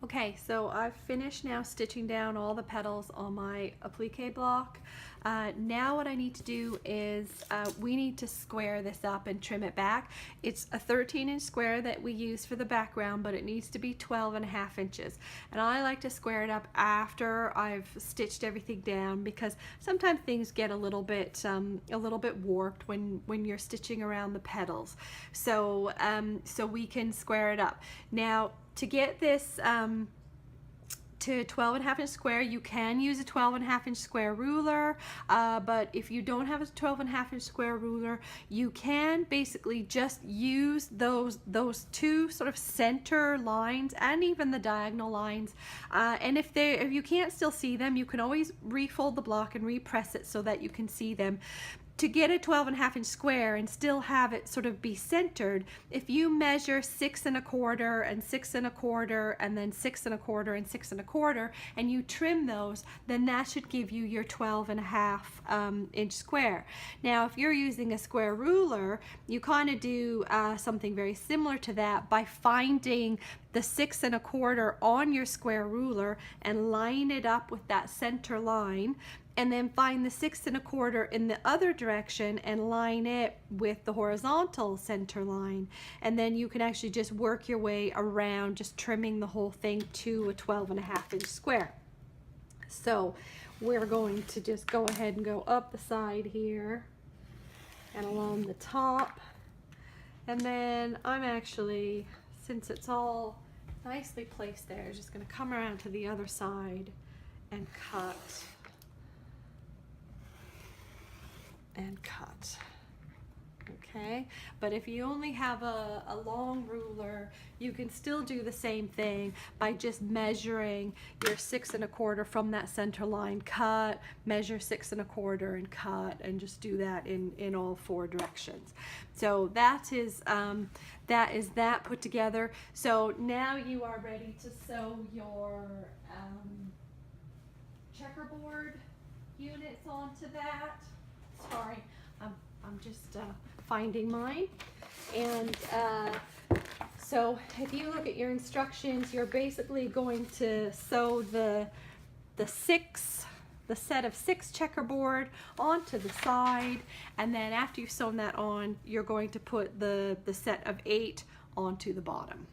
Okay, so I've finished now stitching down all the petals on my applique block. Now what I need to do is we need to square this up and trim it back. It's a 13-inch square that we use for the background, but it needs to be 12.5 inches. And I like to square it up after I've stitched everything down, because sometimes things get a little bit warped when you're stitching around the petals. So we can square it up. Now, to get this to 12.5-inch square, you can use a 12.5-inch square ruler, but if you don't have a 12.5-inch square ruler, you can basically just use those two sort of center lines and even the diagonal lines, and if you can't still see them, you can always refold the block and repress it so that you can see them. To get a 12.5-inch square and still have it sort of be centered, if you measure 6 1/4 and 6 1/4 and then 6 1/4 and 6 1/4 and you trim those, then that should give you your 12.5-inch square. Now, if you're using a square ruler, you kind of do something very similar to that by finding the 6 1/4 on your square ruler and line it up with that center line, and then find the 6 1/4 in the other direction and line it with the horizontal center line. And then you can actually just work your way around, just trimming the whole thing to a 12.5-inch square. So we're going to just go ahead and go up the side here and along the top. And then I'm actually, since it's all nicely placed there, just gonna come around to the other side and cut. Okay, but if you only have a long ruler, you can still do the same thing by just measuring your 6 1/4 from that center line, cut, measure 6 1/4 and cut, and just do that in all 4 directions. So that is that put together. So now you are ready to sew your checkerboard units onto that. Sorry, I'm just finding mine. And so if you look at your instructions, you're basically going to sew the set of 6 checkerboard onto the side, and then after you've sewn that on, you're going to put the set of 8 onto the bottom.